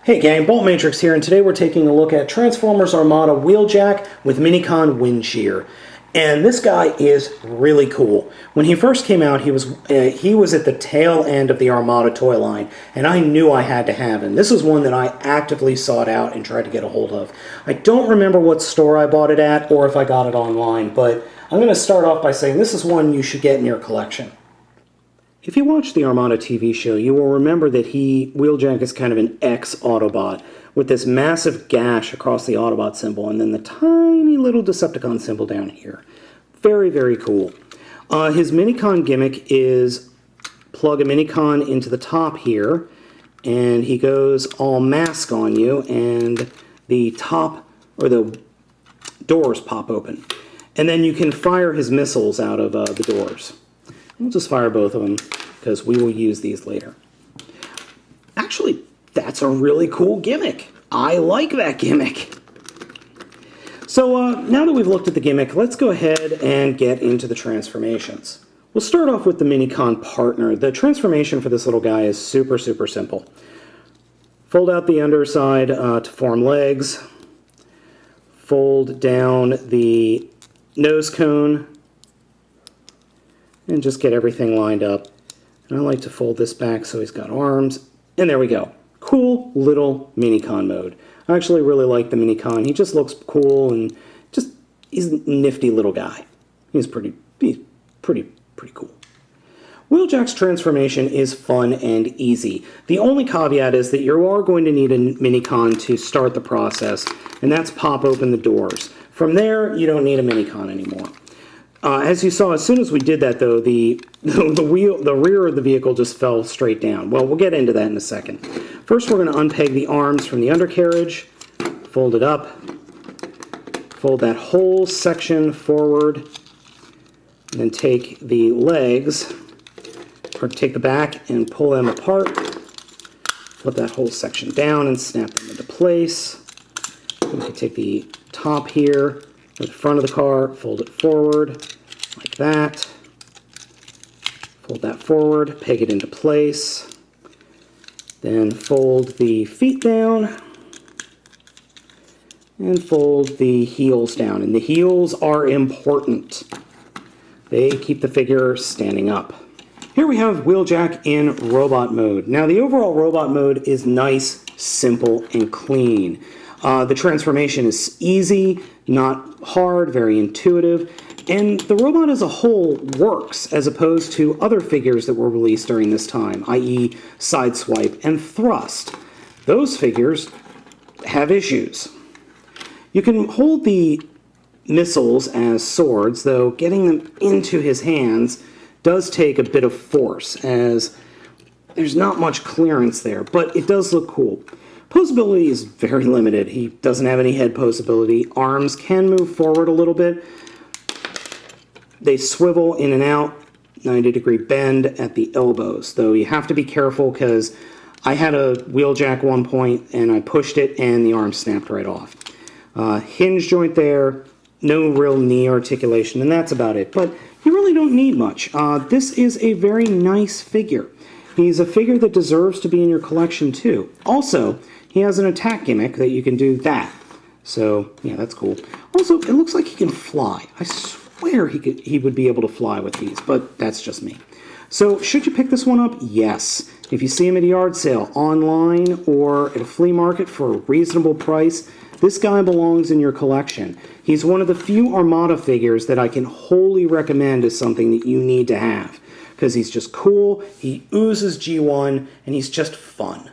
Hey gang, Baltmatrix here, and today we're taking a look at Transformers Armada Wheeljack with MiniCon wind shear. And this guy is really cool. When he first came out, he was at the tail end of the Armada toy line, and I knew I had to have him. This is one that I actively sought out and tried to get a hold of. I don't remember what store I bought it at or if I got it online, but I'm going to start off by saying this is one you should get in your collection. If you watch the Armada TV show, you will remember that Wheeljack is kind of an ex-Autobot, with this massive gash across the Autobot symbol, and then the tiny little Decepticon symbol down here. Very, very cool. His MiniCon gimmick is plug a MiniCon into the top here, and he goes all mask on you, and the top, or the doors pop open. And then you can fire his missiles out of the doors. We'll just fire both of them, because we will use these later. Actually, that's a really cool gimmick. I like that gimmick. So now that we've looked at the gimmick, let's go ahead and get into the transformations. We'll start off with the MiniCon partner. The transformation for this little guy is super, super simple. Fold out the underside to form legs. Fold down the nose cone. And just get everything lined up. And I like to fold this back so he's got arms. And there we go. Cool little MiniCon mode. I actually really like the MiniCon. He just looks cool and he's a nifty little guy. He's pretty cool. Wheeljack's transformation is fun and easy. The only caveat is that you are going to need a MiniCon to start the process, and that's pop open the doors. From there, you don't need a MiniCon anymore. As you saw, as soon as we did that, though, the rear of the vehicle just fell straight down. Well, we'll get into that in a second. First, we're going to unpeg the arms from the undercarriage, fold it up, fold that whole section forward, and then take the legs, or take the back and pull them apart, flip that whole section down and snap them into place. We can take the top here, the front of the car, fold it forward like that. Fold that forward, peg it into place. Then fold the feet down and fold the heels down. And the heels are important. They keep the figure standing up. Here we have Wheeljack in robot mode. Now the overall robot mode is nice, simple, and clean. The transformation is easy, not hard, very intuitive, and the robot as a whole works as opposed to other figures that were released during this time, i.e. Sideswipe and Thrust. Those figures have issues. You can hold the missiles as swords, though getting them into his hands does take a bit of force, as there's not much clearance there, but it does look cool. Posability is very limited. He doesn't have any head posability. Arms can move forward a little bit. They swivel in and out, 90-degree bend at the elbows, though you have to be careful because I had a Wheeljack one point and I pushed it and the arm snapped right off. Hinge joint there, no real knee articulation, and that's about it. But you really don't need much. This is a very nice figure. He's a figure that deserves to be in your collection too. Also, he has an attack gimmick that you can do that. So, yeah, that's cool. Also, it looks like he can fly. I swear he would be able to fly with these, but that's just me. So, should you pick this one up? Yes. If you see him at a yard sale, online, or at a flea market for a reasonable price, this guy belongs in your collection. He's one of the few Armada figures that I can wholly recommend as something that you need to have, because he's just cool, he oozes G1, and he's just fun.